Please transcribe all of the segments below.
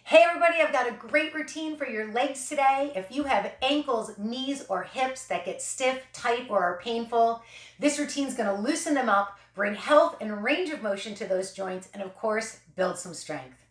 Hey everybody, I've got a great routine for your legs today. If you have ankles, knees, or hips that get stiff, tight, or are painful, this routine is going to loosen them up, bring health and range of motion to those joints, and of course, build some strength.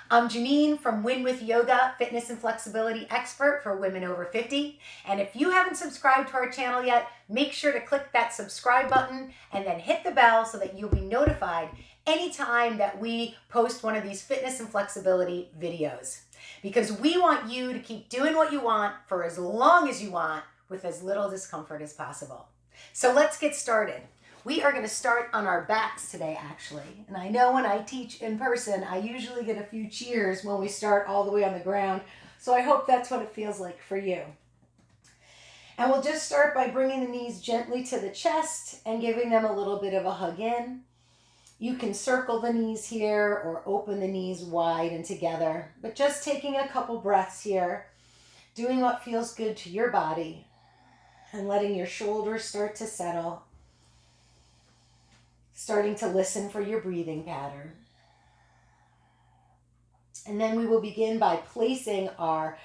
I'm Janine from Win With Yoga, fitness and flexibility expert for women over 50. And if you haven't subscribed to our channel yet, make sure to click that subscribe button and then hit the bell so that you'll be notified anytime that we post one of these fitness and flexibility videos. Because we want you to keep doing what you want for as long as you want with as little discomfort as possible. So let's get started. We are going to start on our backs today, actually. And I know when I teach in person, I usually get a few cheers when we start all the way on the ground. So I hope that's what it feels like for you. And we'll just start by bringing the knees gently to the chest and giving them a little bit of a hug in. You can circle the knees here or open the knees wide and together, but just taking a couple breaths here, doing what feels good to your body and letting your shoulders start to settle. Starting to listen for your breathing pattern. And then we will begin by placing our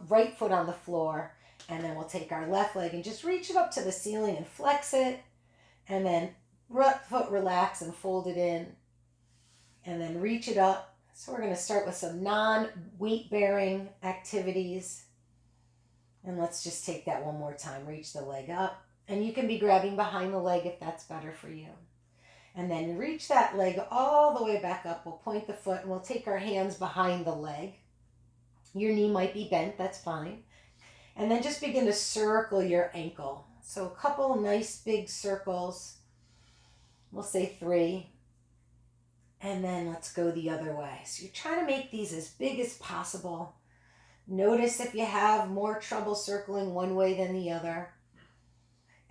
right foot on the floor, and then we'll take our left leg and just reach it up to the ceiling and flex it, and then right foot relax and fold it in, and then reach it up. So we're going to start with some non-weight bearing activities. And let's just take that one more time. Reach the leg up, and you can be grabbing behind the leg if that's better for you. And then reach that leg all the way back up. We'll point the foot and we'll take our hands behind the leg. Your knee might be bent, that's fine. And then just begin to circle your ankle. So a couple nice big circles. We'll say 3. And then let's go the other way. So you're trying to make these as big as possible. Notice if you have more trouble circling one way than the other.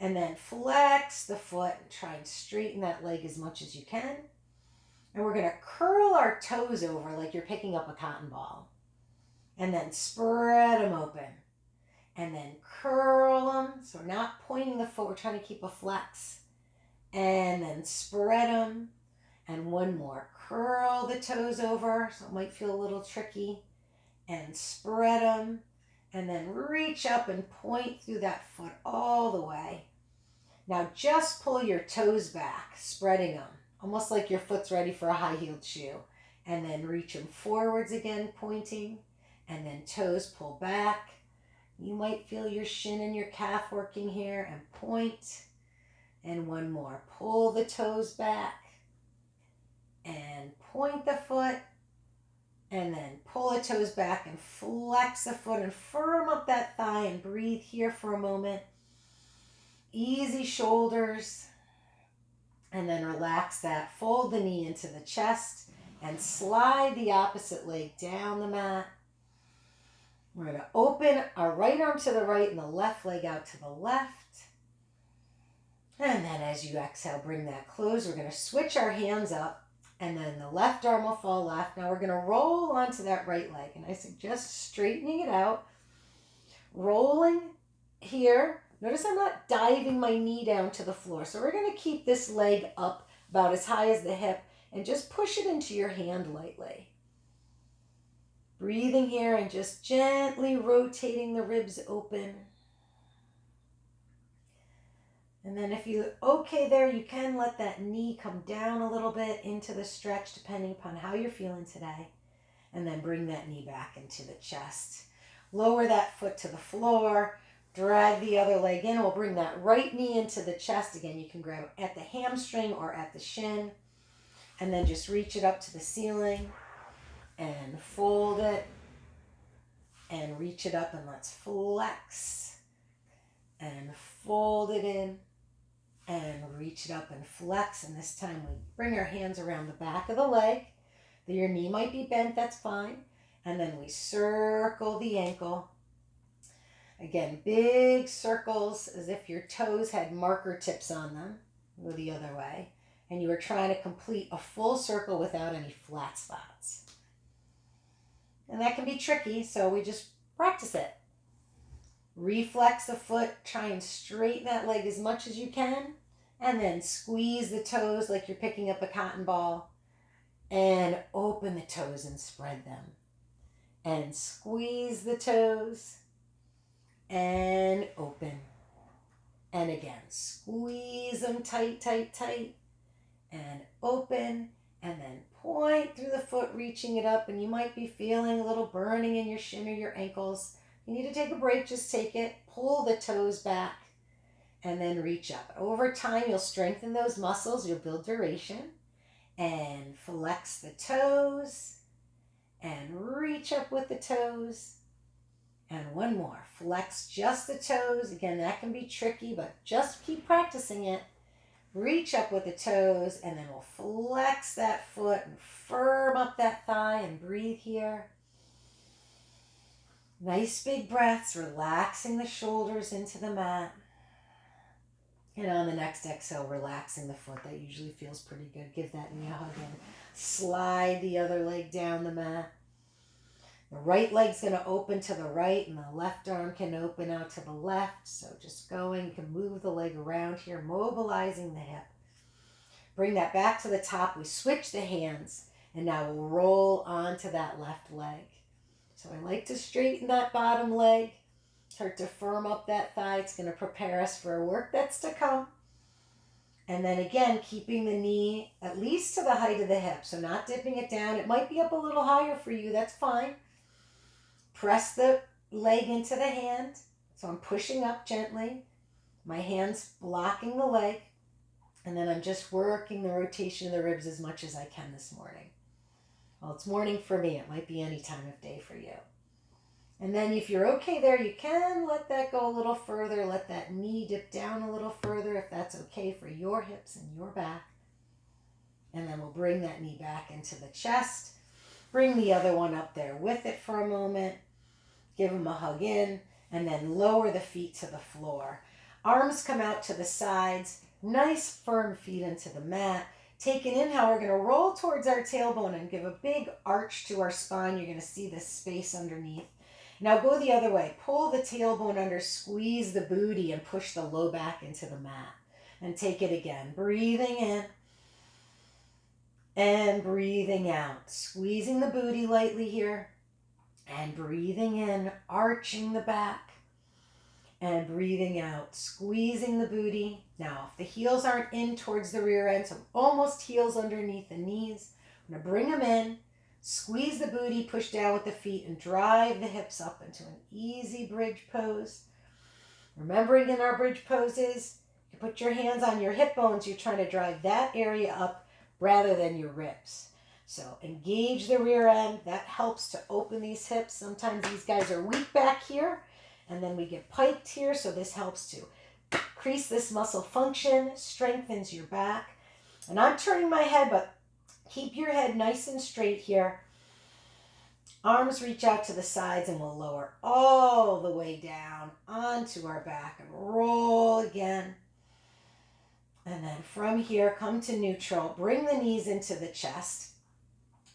And then flex the foot and try and straighten that leg as much as you can. And we're going to curl our toes over like you're picking up a cotton ball. And then spread them open. And then curl them. So we're not pointing the foot, we're trying to keep a flex. And then spread them. And one more. Curl the toes over, so it might feel a little tricky. And spread them. And then reach up and point through that foot all the way. Now just pull your toes back, spreading them, almost like your foot's ready for a high-heeled shoe. And then reach them forwards again, pointing, and then toes pull back. You might feel your shin and your calf working here, and point. And one more. Pull the toes back, and point the foot, and then pull the toes back and flex the foot and firm up that thigh and breathe here for a moment. Easy shoulders, and then relax that. Fold the knee into the chest and slide the opposite leg down the mat. We're going to open our right arm to the right and the left leg out to the left. And then as you exhale, bring that close. We're going to switch our hands up, and then the left arm will fall left. Now we're going to roll onto that right leg, and I suggest straightening it out. Rolling here. Notice I'm not diving my knee down to the floor. So we're going to keep this leg up about as high as the hip and just push it into your hand lightly. Breathing here and just gently rotating the ribs open. And then if you're okay there, you can let that knee come down a little bit into the stretch depending upon how you're feeling today. And then bring that knee back into the chest. Lower that foot to the floor. Drag the other leg in. We'll bring that right knee into the chest. Again, you can grab at the hamstring or at the shin. And then just reach it up to the ceiling. And fold it. And reach it up and let's flex. And fold it in. And reach it up and flex. And this time we bring our hands around the back of the leg. Your knee might be bent, that's fine. And then we circle the ankle. Again, big circles as if your toes had marker tips on them. Go the other way. And you were trying to complete a full circle without any flat spots. And that can be tricky, so we just practice it. Reflex the foot, try and straighten that leg as much as you can. And then squeeze the toes like you're picking up a cotton ball. And open the toes and spread them. and squeeze the toes and open. And again, squeeze them tight, tight, tight, and open, and then point through the foot, reaching it up, and you might be feeling a little burning in your shin or your ankles. You need to take a break, just take it, pull the toes back, and then reach up. Over time, you'll strengthen those muscles, you'll build duration, and flex the toes, and reach up with the toes. And one more, flex just the toes. Again, that can be tricky, but just keep practicing it. Reach up with the toes, and then we'll flex that foot and firm up that thigh and breathe here. Nice big breaths, relaxing the shoulders into the mat. And on the next exhale, relaxing the foot. That usually feels pretty good. Give that knee a hug and slide the other leg down the mat. The right leg's going to open to the right, and the left arm can open out to the left. So just going, you can move the leg around here, mobilizing the hip. Bring that back to the top. We switch the hands, and now we'll roll onto that left leg. So I like to straighten that bottom leg, start to firm up that thigh. It's going to prepare us for work that's to come. And then again, keeping the knee at least to the height of the hip, so not dipping it down. It might be up a little higher for you, that's fine. Press the leg into the hand. So I'm pushing up gently. My hand's blocking the leg. And then I'm just working the rotation of the ribs as much as I can this morning. Well, it's morning for me. It might be any time of day for you. And then if you're okay there, you can let that go a little further. Let that knee dip down a little further if that's okay for your hips and your back. And then we'll bring that knee back into the chest. Bring the other one up there with it for a moment. Give them a hug in, and then lower the feet to the floor. Arms come out to the sides. Nice firm feet into the mat. Take an inhale. We're going to roll towards our tailbone and give a big arch to our spine. You're going to see this space underneath. Now go the other way. Pull the tailbone under, squeeze the booty, and push the low back into the mat. And take it again. Breathing in and breathing out. Squeezing the booty lightly here. And breathing in, arching the back. And breathing out, squeezing the booty. Now, if the heels aren't in towards the rear end, so almost heels underneath the knees, I'm going to bring them in, squeeze the booty, push down with the feet, and drive the hips up into an easy bridge pose. Remembering in our bridge poses, you put your hands on your hip bones, you're trying to drive that area up rather than your ribs. So engage the rear end. That helps to open these hips. Sometimes these guys are weak back here, and then we get piked here. So this helps to increase this muscle function, strengthens your back. And I'm turning my head, but keep your head nice and straight here. Arms reach out to the sides, and we'll lower all the way down onto our back and roll again. And then from here, come to neutral. Bring the knees into the chest.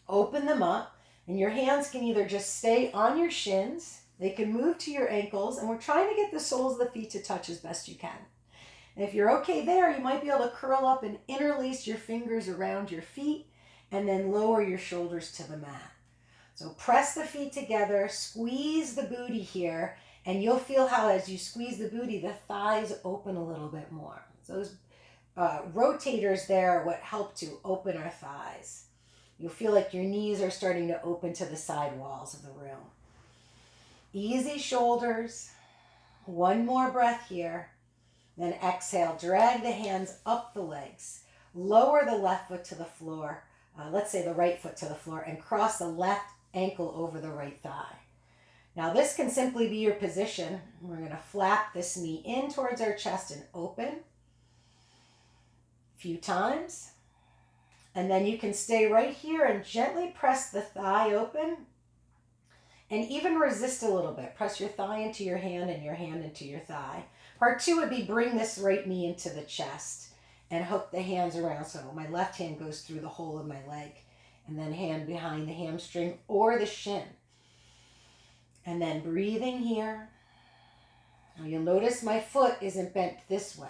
Open them up, and your hands can either just stay on your shins, they can move to your ankles, and we're trying to get the soles of the feet to touch as best you can. And if you're okay there, you might be able to curl up and interlace your fingers around your feet, and then lower your shoulders to the mat. So press the feet together, squeeze the booty here, and you'll feel how as you squeeze the booty, the thighs open a little bit more. So those rotators there are what help to open our thighs. You'll feel like your knees are starting to open to the side walls of the room. Easy shoulders. One more breath here. Then exhale, drag the hands up the legs. Lower the left foot to the floor. Let's say the right foot to the floor, and cross the left ankle over the right thigh. Now this can simply be your position. We're going to flap this knee in towards our chest and open. A few times. And then you can stay right here and gently press the thigh open, and even resist a little bit. Press your thigh into your hand and your hand into your thigh. Part 2 would be bring this right knee into the chest and hook the hands around. So my left hand goes through the hole of my leg, and then hand behind the hamstring or the shin. And then breathing here. Now you'll notice my foot isn't bent this way.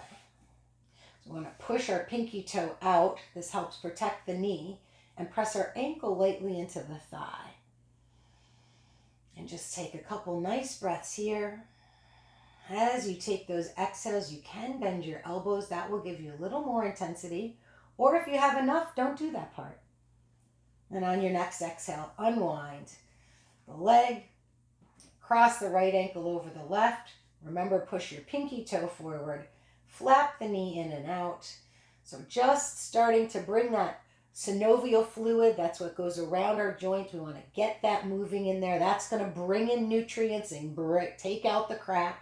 So we're going to push our pinky toe out. This helps protect the knee, and press our ankle lightly into the thigh. And just take a couple nice breaths here. As you take those exhales, you can bend your elbows. That will give you a little more intensity. Or if you have enough, don't do that part. And on your next exhale, unwind the leg, cross the right ankle over the left. Remember, push your pinky toe forward, flap the knee in and out. So just starting to bring that synovial fluid, that's what goes around our joints. We want to get that moving in there. That's going to bring in nutrients and take out the crap.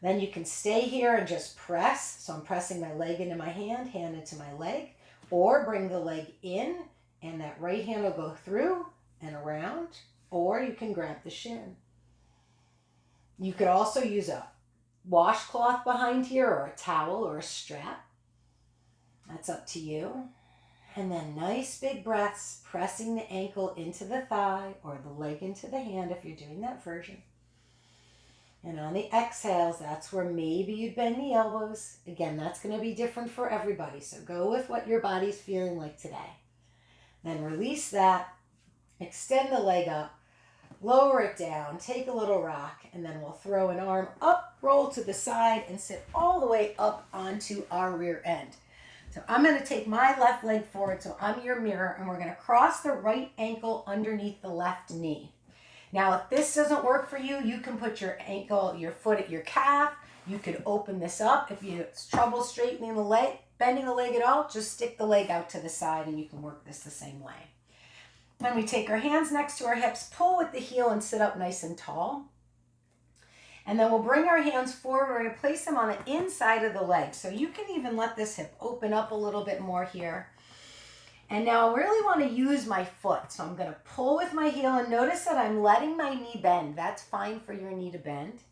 Then you can stay here and just press. So I'm pressing my leg into my hand into my leg, or bring the leg in and that right hand will go through and around, or you can grab the shin. You could also use a washcloth behind here, or a towel or a strap. That's up to you. And then nice big breaths, pressing the ankle into the thigh or the leg into the hand if you're doing that version. And on the exhales, that's where maybe you'd bend the elbows. Again, that's going to be different for everybody. So go with what your body's feeling like today. Then release that, extend the leg up, lower it down, take a little rock, and then we'll throw an arm up, roll to the side, and sit all the way up onto our rear end. So I'm going to take my left leg forward, so I'm your mirror, and we're going to cross the right ankle underneath the left knee. Now, if this doesn't work for you, you can put your ankle, your foot at your calf. You could open this up. If you have trouble straightening the leg, bending the leg at all, just stick the leg out to the side and you can work this the same way. Then we take our hands next to our hips, pull with the heel and sit up nice and tall. And then we'll bring our hands forward and place them on the inside of the leg. So you can even let this hip open up a little bit more here. And now I really want to use my foot. So I'm going to pull with my heel and notice that I'm letting my knee bend. That's fine for your knee to bend.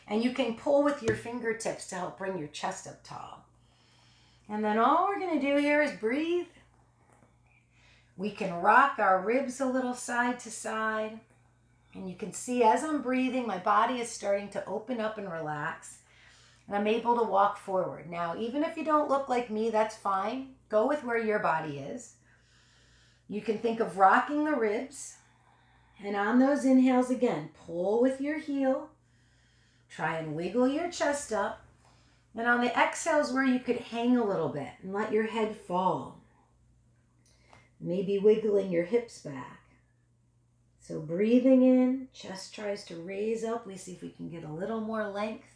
And you can pull with your fingertips to help bring your chest up tall. And then all we're going to do here is breathe. We can rock our ribs a little side to side. And you can see as I'm breathing, my body is starting to open up and relax. And I'm able to walk forward. Now, even if you don't look like me, that's fine. Go with where your body is. You can think of rocking the ribs. And on those inhales again, pull with your heel. Try and wiggle your chest up. And on the exhales where you could hang a little bit and let your head fall. Maybe wiggling your hips back. So breathing in, chest tries to raise up. We see if we can get a little more length.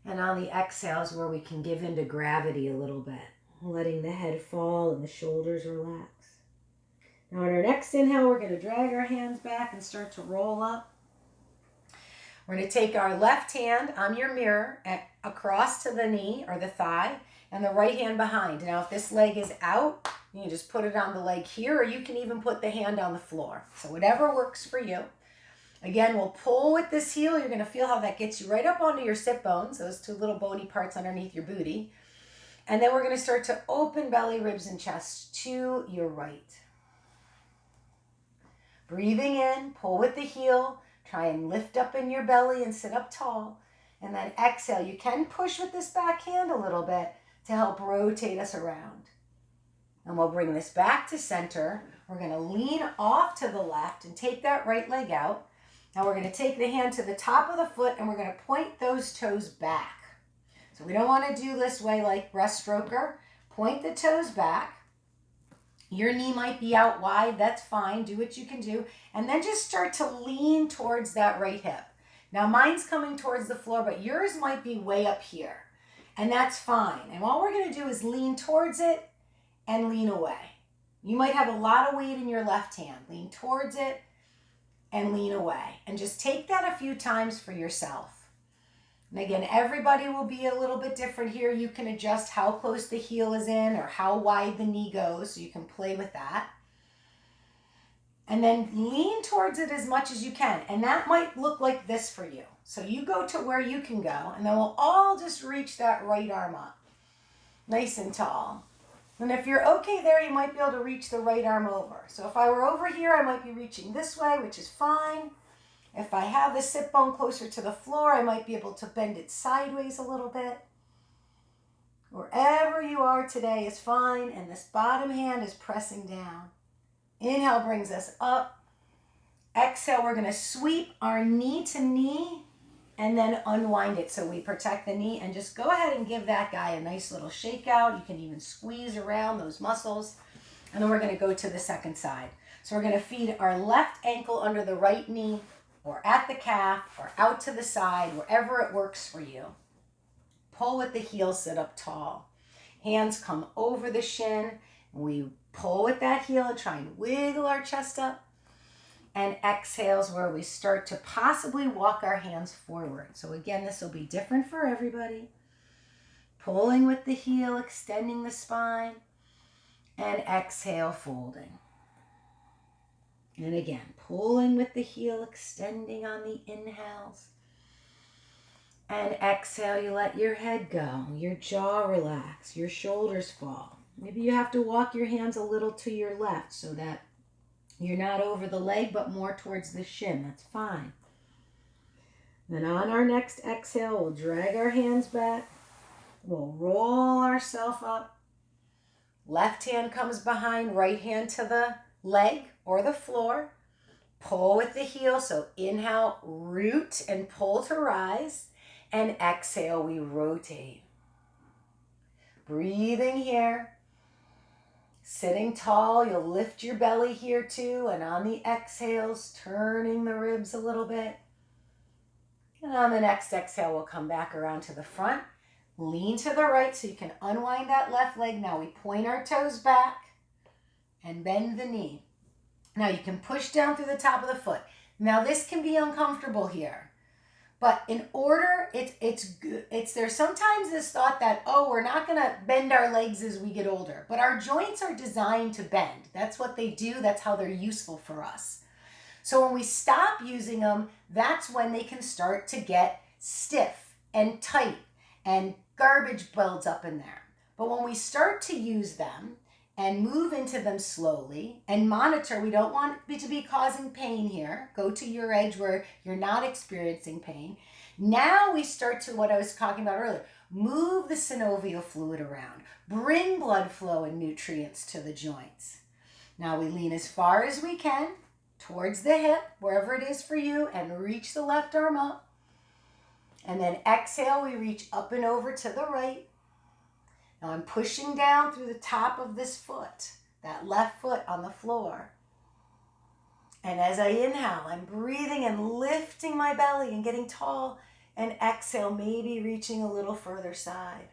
And on the exhales where we can give into gravity a little bit, letting the head fall and the shoulders relax. Now on our next inhale, we're going to drag our hands back and start to roll up. We're going to take our left hand, I'm your mirror, across to the knee or the thigh, and the right hand behind. Now if this leg is out, you can just put it on the leg here, or you can even put the hand on the floor. So whatever works for you. Again, we'll pull with this heel. You're going to feel how that gets you right up onto your sit bones, those two little bony parts underneath your booty. And then we're going to start to open belly, ribs, and chest to your right. Breathing in, pull with the heel. Try and lift up in your belly and sit up tall. And then exhale. You can push with this back hand a little bit to help rotate us around. And we'll bring this back to center. We're going to lean off to the left and take that right leg out. Now we're going to take the hand to the top of the foot and we're going to point those toes back. So we don't want to do this way like breaststroker. Point the toes back. Your knee might be out wide. That's fine. Do what you can do. And then just start to lean towards that right hip. Now mine's coming towards the floor, but yours might be way up here. And that's fine. And all we're going to do is lean towards it and lean away. You might have a lot of weight in your left hand. Lean towards it and lean away. And just take that a few times for yourself. And again, everybody will be a little bit different here. You can adjust how close the heel is in or how wide the knee goes, so you can play with that. And then lean towards it as much as you can. And that might look like this for you. So you go to where you can go, and then we'll all just reach that right arm up. Nice and tall. And if you're okay there, you might be able to reach the right arm over. So if I were over here, I might be reaching this way, which is fine. If I have the sit bone closer to the floor, I might be able to bend it sideways a little bit. Wherever you are today is fine, and this bottom hand is pressing down. Inhale brings us up. Exhale, we're gonna sweep our knee to knee and then unwind it so we protect the knee, and just go ahead and give that guy a nice little shake out. You can even squeeze around those muscles. And then we're gonna go to the second side. So we're gonna feed our left ankle under the right knee, or at the calf, or out to the side, wherever it works for you. Pull with the heel, sit up tall. Hands come over the shin. We pull with that heel and try and wiggle our chest up. And exhales where we start to possibly walk our hands forward. So again, this will be different for everybody. Pulling with the heel, extending the spine. And exhale, folding. And again, pulling with the heel, extending on the inhales. And exhale, you let your head go, your jaw relax, your shoulders fall. Maybe you have to walk your hands a little to your left so that you're not over the leg, but more towards the shin. That's fine. Then on our next exhale, we'll drag our hands back. We'll roll ourselves up. Left hand comes behind, right hand to the leg or the floor. Pull with the heel. So inhale, root and pull to rise. And exhale, we rotate. Breathing here. Sitting tall, you'll lift your belly here too. And on the exhales, turning the ribs a little bit. And on the next exhale, we'll come back around to the front. Lean to the right so you can unwind that left leg. Now we point our toes back and bend the knee. Now you can push down through the top of the foot. Now this can be uncomfortable here. But in order, there's sometimes this thought that, oh, we're not going to bend our legs as we get older. But our joints are designed to bend. That's what they do. That's how they're useful for us. So when we stop using them, that's when they can start to get stiff and tight and garbage builds up in there. But when we start to use them and move into them slowly and monitor, we don't want it to be causing pain here. Go to your edge where you're not experiencing pain. Now we start to, what I was talking about earlier, move the synovial fluid around, bring blood flow and nutrients to the joints. Now we lean as far as we can towards the hip, wherever it is for you, and reach the left arm up. And then exhale, we reach up and over to the right. Now I'm pushing down through the top of this foot, that left foot on the floor. And as I inhale, I'm breathing and lifting my belly and getting tall. And exhale, maybe reaching a little further side.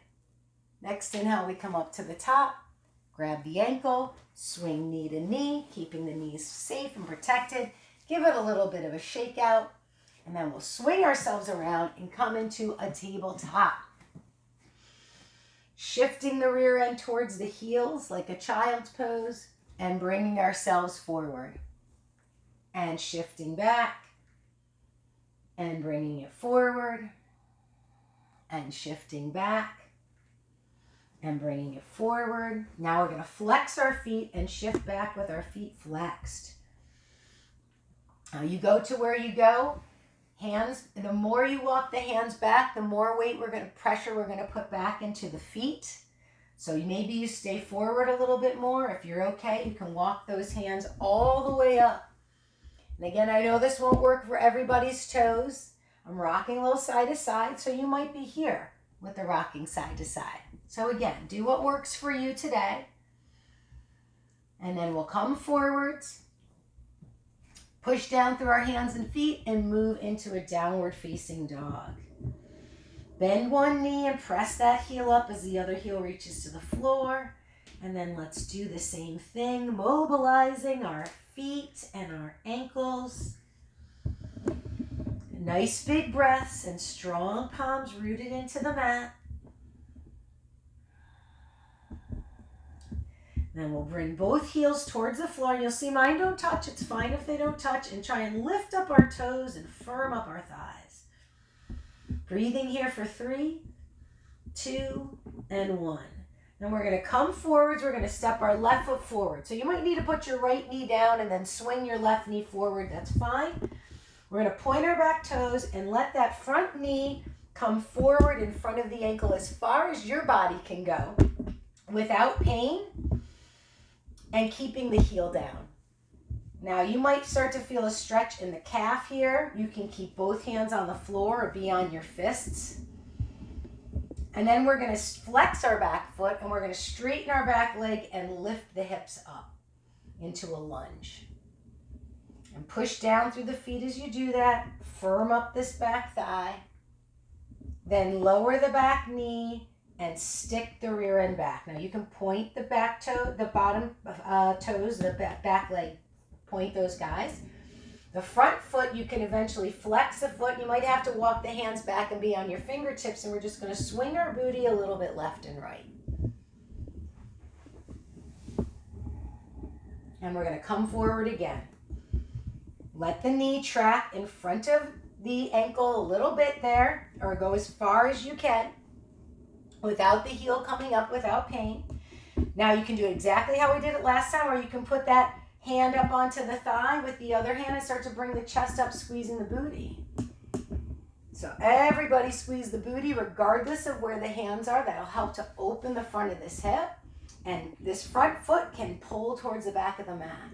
Next inhale, we come up to the top, grab the ankle, swing knee to knee, keeping the knees safe and protected. Give it a little bit of a shake out. And then we'll swing ourselves around and come into a tabletop. Shifting the rear end towards the heels like a child's pose and bringing ourselves forward. And shifting back and bringing it forward and shifting back and bringing it forward. Now we're going to flex our feet and shift back with our feet flexed. Now you go to where you go. Hands, the more you walk the hands back, the more weight we're going to put back into the feet. So maybe you stay forward a little bit more. If you're okay, you can walk those hands all the way up. And again, I know this won't work for everybody's toes. I'm rocking a little side to side, so you might be here with the rocking side to side. So again, do what works for you today. And then we'll come forwards. Push down through our hands and feet and move into a downward facing dog. Bend one knee and press that heel up as the other heel reaches to the floor. And then let's do the same thing, mobilizing our feet and our ankles. Nice big breaths and strong palms rooted into the mat. Then we'll bring both heels towards the floor. You'll see mine don't touch. It's fine if they don't touch. And try and lift up our toes and firm up our thighs. Breathing here for 3, 2, and 1. Then we're going to come forwards. We're going to step our left foot forward. So you might need to put your right knee down and then swing your left knee forward. That's fine. We're going to point our back toes and let that front knee come forward in front of the ankle as far as your body can go without pain. And keeping the heel down. Now you might start to feel a stretch in the calf here. You can keep both hands on the floor or be on your fists. And then we're going to flex our back foot and we're going to straighten our back leg and lift the hips up into a lunge. And push down through the feet as you do that. Firm up this back thigh. Then lower the back knee and stick the rear end back. Now you can point the back toe, the bottom toes, the back leg, point those guys. The front foot, you can eventually flex the foot. You might have to walk the hands back and be on your fingertips, and we're just going to swing our booty a little bit left and right. And we're going to come forward again. Let the knee track in front of the ankle a little bit there, or go as far as you can without the heel coming up without pain. Now you can do exactly how we did it last time, where you can put that hand up onto the thigh with the other hand and start to bring the chest up, squeezing the booty. So everybody squeeze the booty regardless of where the hands are. That'll help to open the front of this hip. And this front foot can pull towards the back of the mat.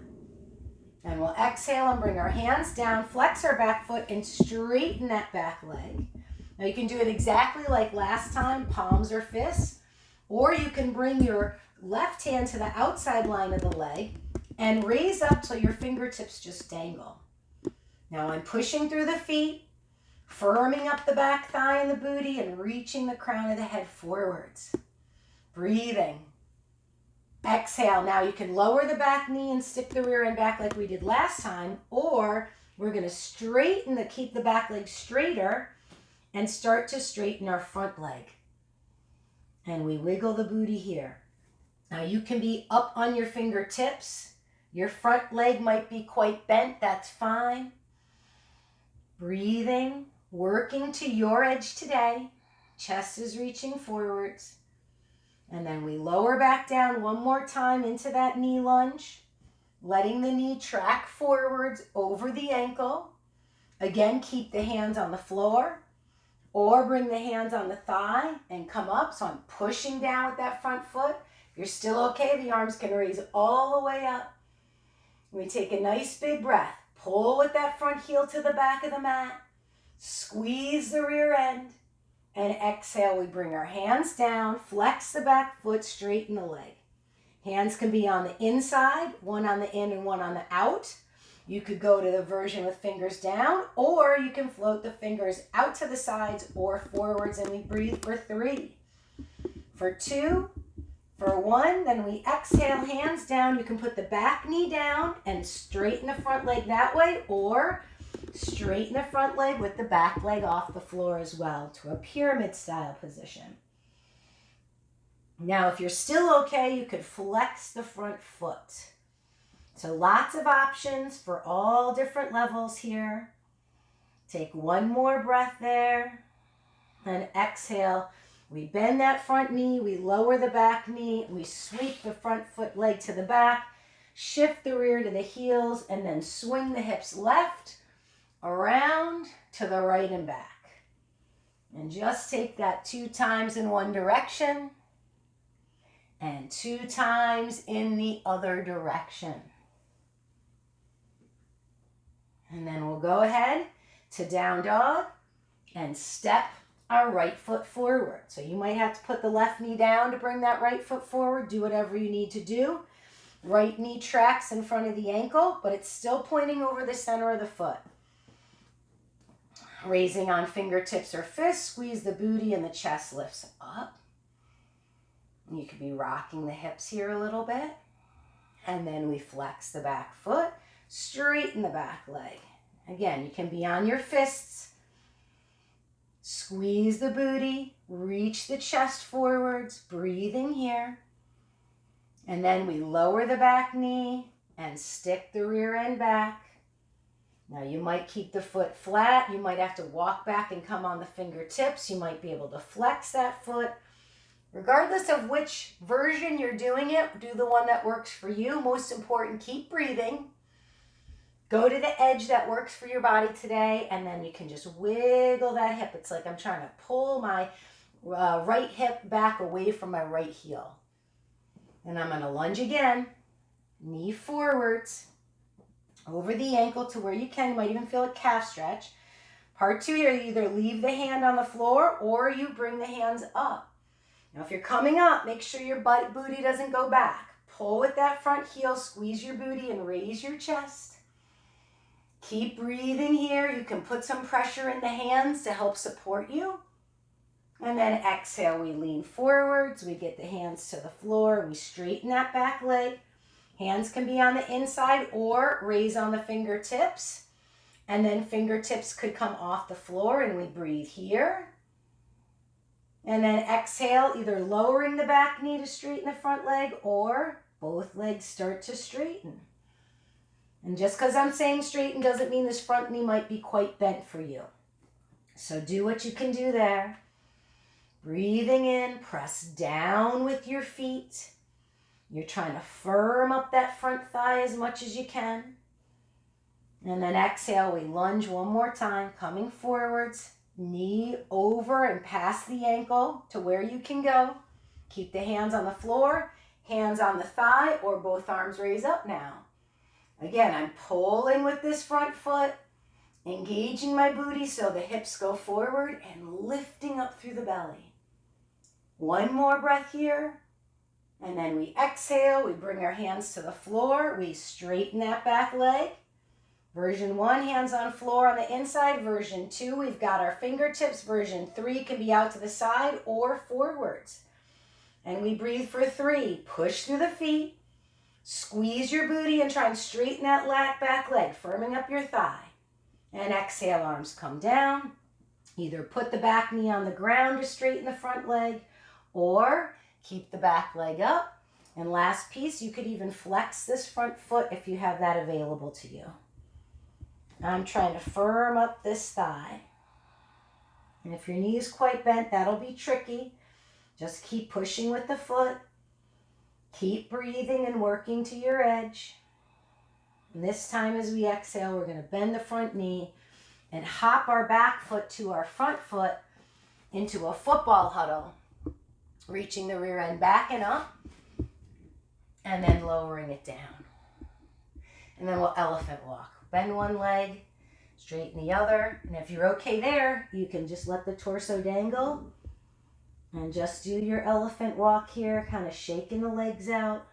And we'll exhale and bring our hands down, flex our back foot, and straighten that back leg. Now you can do it exactly like last time, palms or fists, or you can bring your left hand to the outside line of the leg and raise up till your fingertips just dangle. Now I'm pushing through the feet, firming up the back thigh and the booty, and reaching the crown of the head forwards. Breathing. Exhale. Now you can lower the back knee and stick the rear end back like we did last time, or we're going to straighten keep the back leg straighter and start to straighten our front leg. And we wiggle the booty here. Now you can be up on your fingertips. Your front leg might be quite bent, that's fine. Breathing, working to your edge today. Chest is reaching forwards. And then we lower back down one more time into that knee lunge, letting the knee track forwards over the ankle. Again, keep the hands on the floor or bring the hands on the thigh and come up. So I'm pushing down with that front foot. If you're still okay, the arms can raise all the way up. We take a nice big breath. Pull with that front heel to the back of the mat. Squeeze the rear end. And exhale, we bring our hands down, flex the back foot, straighten the leg. Hands can be on the inside, one on the in and one on the out. You could go to the version with fingers down, or you can float the fingers out to the sides or forwards, and we breathe for 3. For 2, for 1, then we exhale, hands down. You can put the back knee down and straighten the front leg that way, or straighten the front leg with the back leg off the floor as well to a pyramid style position. Now, if you're still okay, you could flex the front foot. So lots of options for all different levels here. Take one more breath there and exhale. We bend that front knee, we lower the back knee, we sweep the front foot leg to the back, shift the rear to the heels, and then swing the hips left, around, to the right and back. And just take that 2 times in one direction and 2 times in the other direction. And then we'll go ahead to down dog and step our right foot forward. So you might have to put the left knee down to bring that right foot forward. Do whatever you need to do. Right knee tracks in front of the ankle, but it's still pointing over the center of the foot. Raising on fingertips or fists, squeeze the booty and the chest lifts up. You could be rocking the hips here a little bit. And then we flex the back foot, straighten the back leg. Again, you can be on your fists. Squeeze the booty, reach the chest forwards, breathing here. And then we lower the back knee and stick the rear end back. Now you might keep the foot flat. You might have to walk back and come on the fingertips. You might be able to flex that foot. Regardless of which version you're doing it, do the one that works for you. Most important, keep breathing. Go to the edge that works for your body today, and then you can just wiggle that hip. It's like I'm trying to pull my right hip back away from my right heel. And I'm going to lunge again. Knee forwards. over the ankle to where you can. You might even feel a calf stretch. Part 2 here, you either leave the hand on the floor or you bring the hands up. Now, if you're coming up, make sure your booty doesn't go back. Pull with that front heel, squeeze your booty, and raise your chest. Keep breathing here. You can put some pressure in the hands to help support you. And then exhale, we lean forwards. We get the hands to the floor. We straighten that back leg. Hands can be on the inside or raise on the fingertips. And then fingertips could come off the floor, and we breathe here. And then exhale, either lowering the back knee to straighten the front leg or both legs start to straighten. And just because I'm saying straighten doesn't mean this front knee might be quite bent for you. So do what you can do there. Breathing in, press down with your feet. You're trying to firm up that front thigh as much as you can. And then exhale, we lunge one more time, coming forwards. Knee over and past the ankle to where you can go. Keep the hands on the floor, hands on the thigh, or both arms raise up now. Again, I'm pulling with this front foot, engaging my booty so the hips go forward and lifting up through the belly. One more breath here. And then we exhale, we bring our hands to the floor, we straighten that back leg. Version 1, hands on floor on the inside. Version 2, we've got our fingertips. Version 3 can be out to the side or forwards. And we breathe for 3. Push through the feet. Squeeze your booty and try and straighten that back leg, firming up your thigh. And exhale, arms come down. Either put the back knee on the ground to straighten the front leg or keep the back leg up. And last piece, you could even flex this front foot if you have that available to you. I'm trying to firm up this thigh. And if your knee is quite bent, that'll be tricky. Just keep pushing with the foot. Keep breathing and working to your edge. And this time as we exhale, we're going to bend the front knee and hop our back foot to our front foot into a football huddle. Reaching the rear end back and up. And then lowering it down. And then we'll elephant walk. Bend one leg, straighten the other. And if you're okay there, you can just let the torso dangle and just do your elephant walk here, kind of shaking the legs out.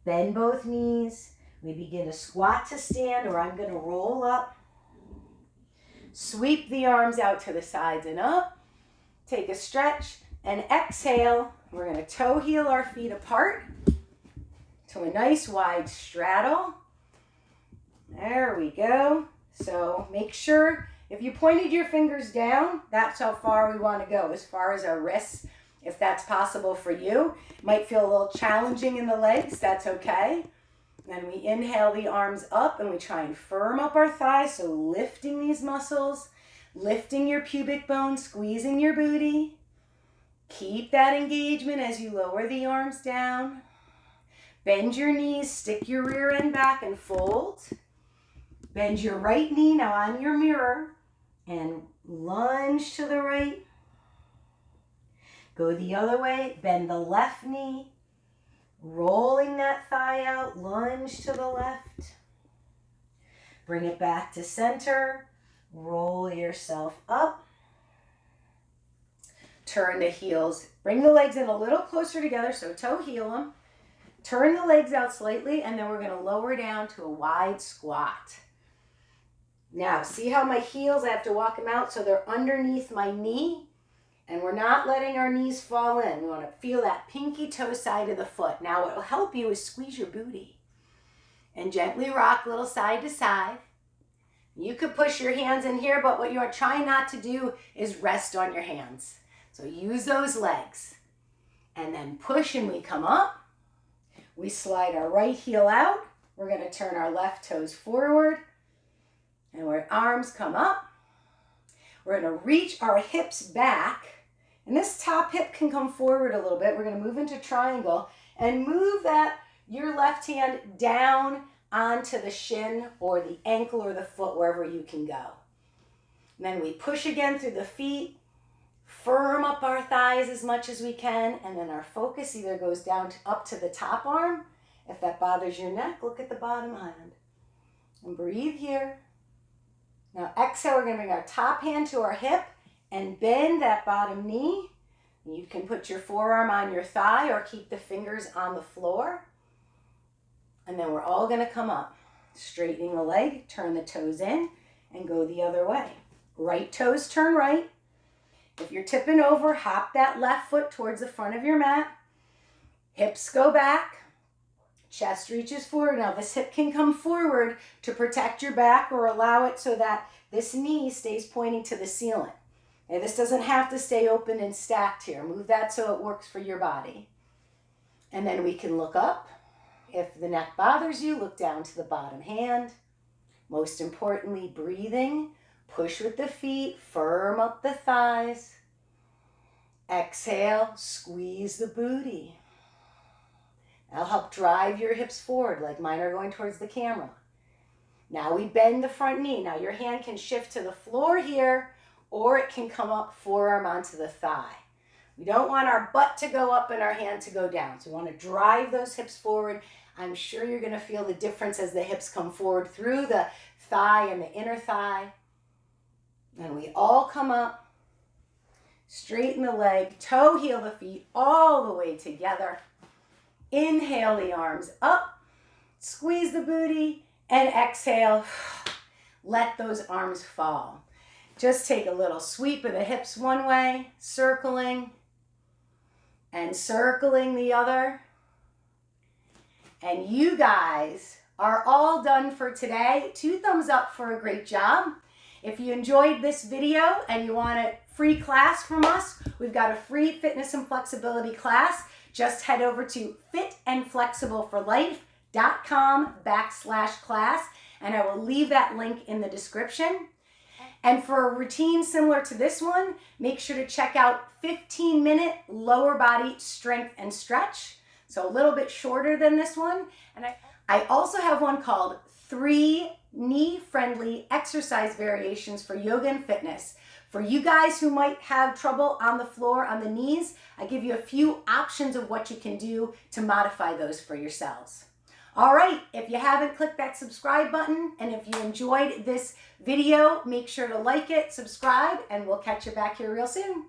Bend both knees. We begin to squat to stand, or I'm going to roll up. Sweep the arms out to the sides and up. Take a stretch and exhale. We're going to toe heel our feet apart to a nice wide straddle. There we go. So make sure if you pointed your fingers down, that's how far we want to go, as far as our wrists, if that's possible for you. It might feel a little challenging in the legs, that's okay. Then we inhale the arms up and we try and firm up our thighs, so lifting these muscles, lifting your pubic bone, squeezing your booty. Keep that engagement as you lower the arms down. Bend your knees, stick your rear end back and fold. Bend your right knee now on your mirror and lunge to the right. Go the other way, bend the left knee, rolling that thigh out, lunge to the left. Bring it back to center, roll yourself up. Turn the heels, bring the legs in a little closer together, so toe heel them. Turn the legs out slightly, and then we're going to lower down to a wide squat. Now, see how my heels, I have to walk them out so they're underneath my knee, and we're not letting our knees fall in. We want to feel that pinky toe side of the foot. Now, what will help you is squeeze your booty and gently rock a little side to side. You could push your hands in here, but what you are trying not to do is rest on your hands. So use those legs, and then push and we come up. We slide our right heel out. We're going to turn our left toes forward. And our arms come up. We're going to reach our hips back. And this top hip can come forward a little bit. We're going to move into triangle and move your left hand down onto the shin or the ankle or the foot, wherever you can go. And then we push again through the feet. Firm up our thighs as much as we can. And then our focus either goes down up to the top arm. If that bothers your neck, look at the bottom hand. And breathe here. Now exhale, we're going to bring our top hand to our hip and bend that bottom knee. You can put your forearm on your thigh or keep the fingers on the floor. And then we're all going to come up. Straightening the leg, turn the toes in, and go the other way. Right toes turn right. If you're tipping over, hop that left foot towards the front of your mat. Hips go back. Chest reaches forward. Now this hip can come forward to protect your back or allow it so that this knee stays pointing to the ceiling. And this doesn't have to stay open and stacked here. Move that so it works for your body. And then we can look up. If the neck bothers you, look down to the bottom hand. Most importantly, breathing. Push with the feet, firm up the thighs. Exhale, squeeze the booty. That'll help drive your hips forward like mine are going towards the camera. Now we bend the front knee. Now your hand can shift to the floor here, or it can come up forearm onto the thigh. We don't want our butt to go up and our hand to go down. So we want to drive those hips forward. I'm sure you're going to feel the difference as the hips come forward through the thigh and the inner thigh. And we all come up. Straighten the leg, toe heel the feet all the way together. Inhale the arms up, squeeze the booty, and exhale, let those arms fall. Just take a little sweep of the hips one way, circling, and circling the other. And you guys are all done for today. 2 thumbs up for a great job. If you enjoyed this video and you want a free class from us, we've got a free fitness and flexibility class. Just head over to fitandflexibleforlife.com/class, and I will leave that link in the description. And for a routine similar to this one, make sure to check out 15-minute lower body strength and stretch. So a little bit shorter than this one. And I also have one called 3 knee-friendly exercise variations for yoga and fitness. For you guys who might have trouble on the floor, on the knees, I give you a few options of what you can do to modify those for yourselves. All right, if you haven't clicked that subscribe button, and if you enjoyed this video, make sure to like it, subscribe, and we'll catch you back here real soon.